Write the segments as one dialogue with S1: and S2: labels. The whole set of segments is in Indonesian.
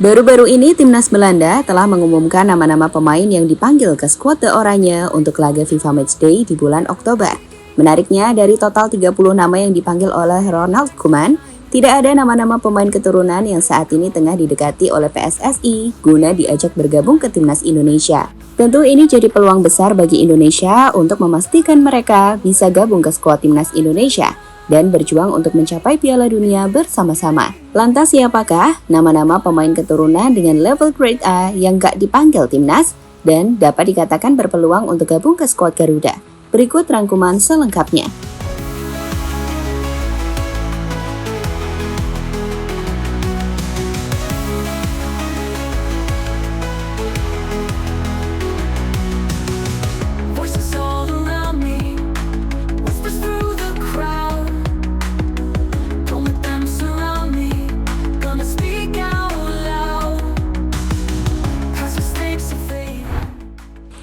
S1: Baru-baru ini timnas Belanda telah mengumumkan nama-nama pemain yang dipanggil ke skuad The Oranje untuk laga FIFA Matchday di bulan Oktober. Menariknya, dari total 30 nama yang dipanggil oleh Ronald Koeman, tidak ada nama-nama pemain keturunan yang saat ini tengah didekati oleh PSSI guna diajak bergabung ke timnas Indonesia. Tentu ini jadi peluang besar bagi Indonesia untuk memastikan mereka bisa gabung ke skuad timnas Indonesia dan berjuang untuk mencapai Piala Dunia bersama-sama. Lantas siapakah nama-nama pemain keturunan dengan level grade A yang gak dipanggil timnas dan dapat dikatakan berpeluang untuk gabung ke skuad Garuda? Berikut rangkuman selengkapnya.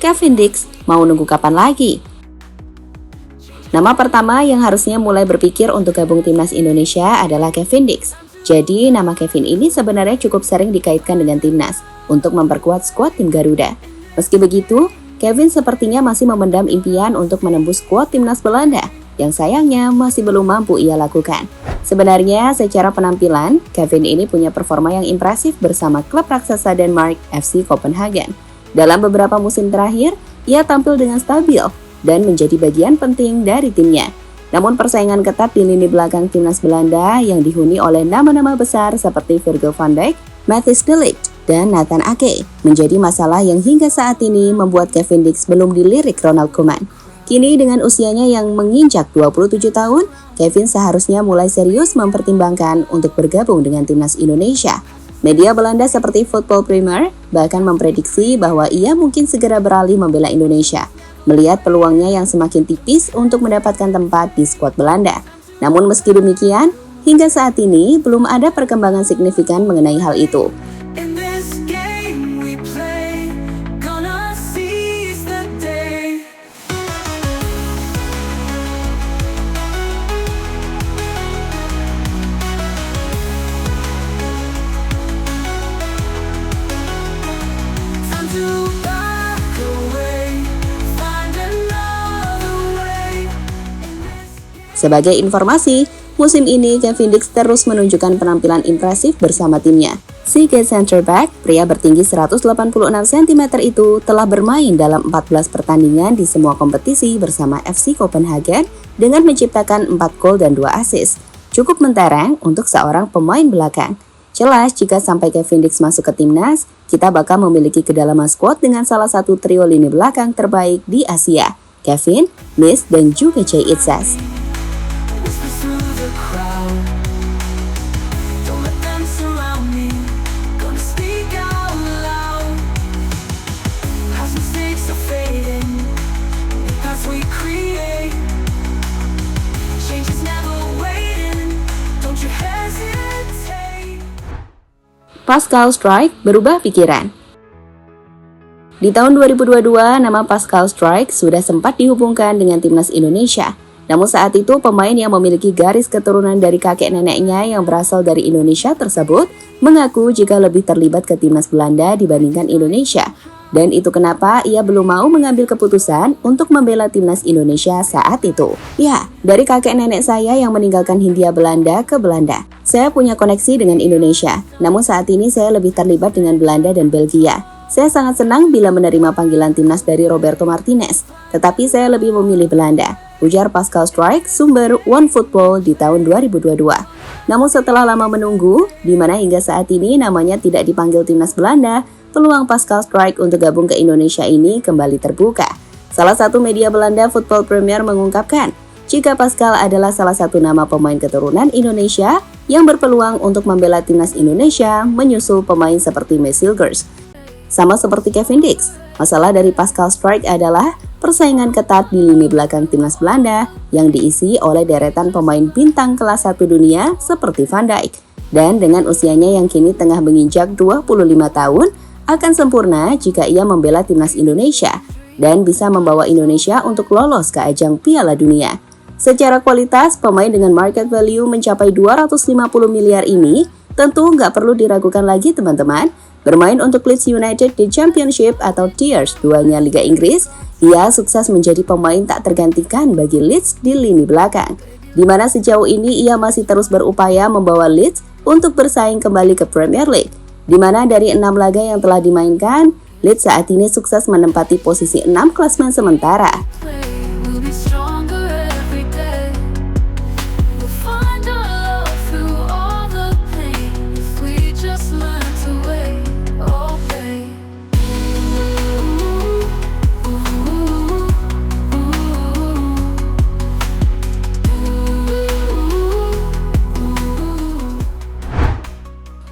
S1: Kevin Dix mau nunggu kapan lagi? Nama pertama yang harusnya mulai berpikir untuk gabung timnas Indonesia adalah Kevin Dix. Jadi nama Kevin ini sebenarnya cukup sering dikaitkan dengan timnas untuk memperkuat skuad tim Garuda. Meski begitu, Kevin sepertinya masih memendam impian untuk menembus skuad timnas Belanda yang sayangnya masih belum mampu ia lakukan. Sebenarnya secara penampilan, Kevin ini punya performa yang impresif bersama klub raksasa Denmark FC Copenhagen. Dalam beberapa musim terakhir, ia tampil dengan stabil dan menjadi bagian penting dari timnya. Namun persaingan ketat di lini belakang timnas Belanda yang dihuni oleh nama-nama besar seperti Virgil van Dijk, Matthijs de Ligt, dan Nathan Ake menjadi masalah yang hingga saat ini membuat Kevin Dix belum dilirik Ronald Koeman. Kini dengan usianya yang menginjak 27 tahun, Kevin seharusnya mulai serius mempertimbangkan untuk bergabung dengan timnas Indonesia. Media Belanda seperti Football Premier bahkan memprediksi bahwa ia mungkin segera beralih membela Indonesia, melihat peluangnya yang semakin tipis untuk mendapatkan tempat di skuad Belanda. Namun meski demikian, hingga saat ini belum ada perkembangan signifikan mengenai hal itu. Sebagai informasi, musim ini Kevin Dix terus menunjukkan penampilan impresif bersama timnya. Si center back, pria bertinggi 186 cm itu telah bermain dalam 14 pertandingan di semua kompetisi bersama FC Copenhagen dengan menciptakan 4 gol dan 2 assist. Cukup mentereng untuk seorang pemain belakang. Jelas jika sampai Kevin Dix masuk ke timnas, kita bakal memiliki kedalaman skuad dengan salah satu trio lini belakang terbaik di Asia. Kevin, Miss, dan juga Jay Itzas. Pascal Struijk berubah pikiran. Di tahun 2022, nama Pascal Struijk sudah sempat dihubungkan dengan timnas Indonesia. Namun saat itu pemain yang memiliki garis keturunan dari kakek neneknya yang berasal dari Indonesia tersebut mengaku jika lebih terlibat ke timnas Belanda dibandingkan Indonesia. Dan itu kenapa ia belum mau mengambil keputusan untuk membela timnas Indonesia saat itu. Ya, dari kakek nenek saya yang meninggalkan Hindia Belanda ke Belanda. Saya punya koneksi dengan Indonesia, namun saat ini saya lebih terlibat dengan Belanda dan Belgia. Saya sangat senang bila menerima panggilan timnas dari Roberto Martinez, tetapi saya lebih memilih Belanda, ujar Pascal Struijk, sumber OneFootball di tahun 2022. Namun setelah lama menunggu, di mana hingga saat ini namanya tidak dipanggil timnas Belanda, peluang Pascal Struijk untuk gabung ke Indonesia ini kembali terbuka. Salah satu media Belanda, Football Premier, mengungkapkan jika Pascal adalah salah satu nama pemain keturunan Indonesia yang berpeluang untuk membela timnas Indonesia menyusul pemain seperti Mads Hilgers. Sama seperti Kevin Dix, masalah dari Pascal Struijk adalah persaingan ketat di lini belakang timnas Belanda yang diisi oleh deretan pemain bintang kelas 1 dunia seperti Van Dijk. Dan dengan usianya yang kini tengah menginjak 25 tahun, akan sempurna jika ia membela timnas Indonesia dan bisa membawa Indonesia untuk lolos ke ajang Piala Dunia. Secara kualitas, pemain dengan market value mencapai 250 miliar ini Tentu nggak perlu diragukan lagi teman-teman, bermain untuk Leeds United di Championship atau Tiers 2-nya Liga Inggris, ia sukses menjadi pemain tak tergantikan bagi Leeds di lini belakang, di mana sejauh ini ia masih terus berupaya membawa Leeds untuk bersaing kembali ke Premier League, di mana dari 6 laga yang telah dimainkan, Leeds saat ini sukses menempati posisi 6 klasemen sementara.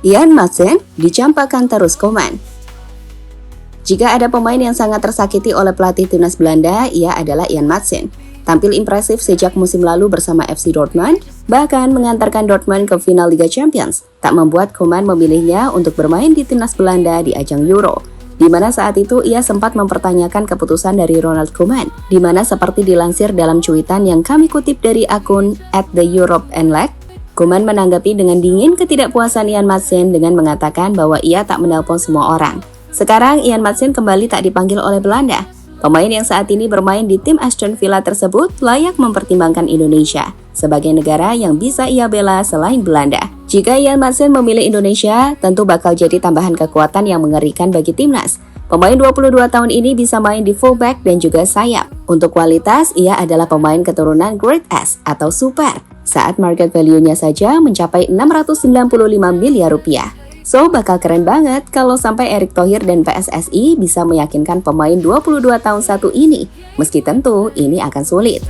S1: Ian Maatsen dicampakkan terus Koeman. Jika ada pemain yang sangat tersakiti oleh pelatih timnas Belanda, ia adalah Ian Maatsen. Tampil impresif sejak musim lalu bersama FC Dortmund, bahkan mengantarkan Dortmund ke final Liga Champions, tak membuat Koeman memilihnya untuk bermain di timnas Belanda di ajang Euro, di mana saat itu ia sempat mempertanyakan keputusan dari Ronald Koeman, di mana seperti dilansir dalam cuitan yang kami kutip dari akun @theeuropeandleg, Koeman menanggapi dengan dingin ketidakpuasan Ian Maatsen dengan mengatakan bahwa ia tak menelpon semua orang. Sekarang Ian Maatsen kembali tak dipanggil oleh Belanda. Pemain yang saat ini bermain di tim Aston Villa tersebut layak mempertimbangkan Indonesia sebagai negara yang bisa ia bela selain Belanda. Jika Ian Maatsen memilih Indonesia, tentu bakal jadi tambahan kekuatan yang mengerikan bagi timnas. Pemain 22 tahun ini bisa main di fullback dan juga sayap. Untuk kualitas, ia adalah pemain keturunan Grade S atau Super, saat market value-nya saja mencapai 695 miliar rupiah. So, bakal keren banget kalau sampai Erick Thohir dan PSSI bisa meyakinkan pemain 22 tahun satu ini, meski tentu ini akan sulit.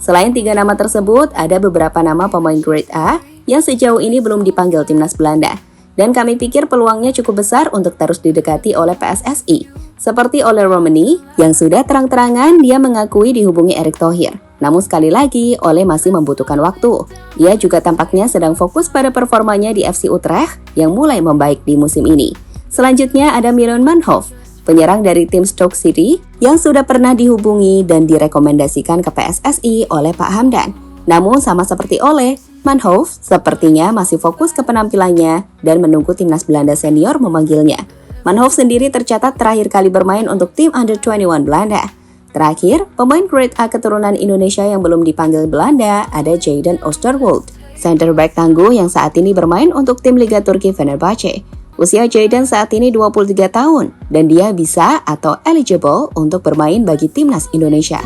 S1: Selain 3 nama tersebut, ada beberapa nama pemain Grade A yang sejauh ini belum dipanggil timnas Belanda. Dan kami pikir peluangnya cukup besar untuk terus didekati oleh PSSI. Seperti oleh Romani, yang sudah terang-terangan dia mengakui dihubungi Erick Thohir. Namun sekali lagi, Ole masih membutuhkan waktu. Ia juga tampaknya sedang fokus pada performanya di FC Utrecht yang mulai membaik di musim ini. Selanjutnya ada Miron Manhoef, penyerang dari tim Stoke City yang sudah pernah dihubungi dan direkomendasikan ke PSSI oleh Pak Hamdan. Namun sama seperti Ole, Manhoef sepertinya masih fokus ke penampilannya dan menunggu timnas Belanda senior memanggilnya. Manhoef sendiri tercatat terakhir kali bermain untuk tim Under-21 Belanda. Terakhir, pemain Grade A keturunan Indonesia yang belum dipanggil Belanda ada Jayden Oosterwolde, center back tangguh yang saat ini bermain untuk tim Liga Turki Fenerbahce. Usia Jayden saat ini 23 tahun dan dia bisa atau eligible untuk bermain bagi timnas Indonesia.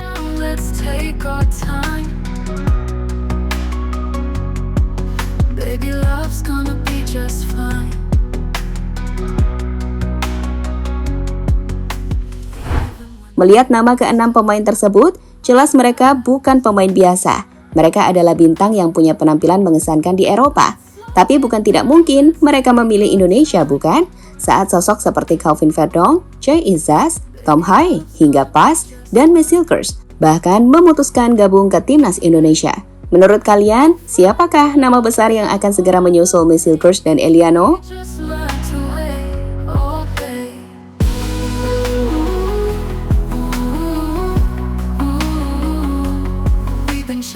S1: Melihat nama ke-6 pemain tersebut, jelas mereka bukan pemain biasa. Mereka adalah bintang yang punya penampilan mengesankan di Eropa. Tapi bukan tidak mungkin mereka memilih Indonesia, bukan? Saat sosok seperti Calvin Verdong, Jay Izzaz, Tom Hai, hingga Pas, dan Mesilkers bahkan memutuskan gabung ke timnas Indonesia. Menurut kalian, siapakah nama besar yang akan segera menyusul Mesilkers dan Eliano?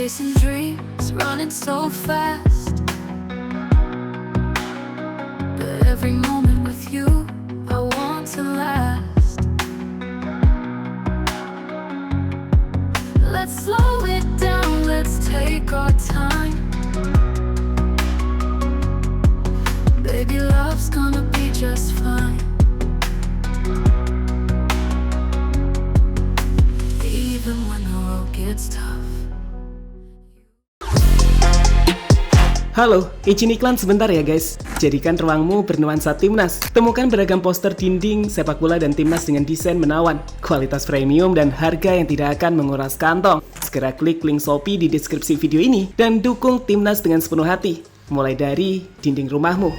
S2: Chasing dreams, running so fast. But every moment with you, I want to last. Let's slow it down, let's take our time. Baby, love's gonna be just fine. Even when the road gets tough.
S3: Halo, izin iklan sebentar ya guys. Jadikan ruangmu bernuansa timnas. Temukan beragam poster dinding, sepak bola dan timnas dengan desain menawan, kualitas premium dan harga yang tidak akan menguras kantong. Segera klik link Shopee di deskripsi video ini dan dukung timnas dengan sepenuh hati. Mulai dari dinding rumahmu.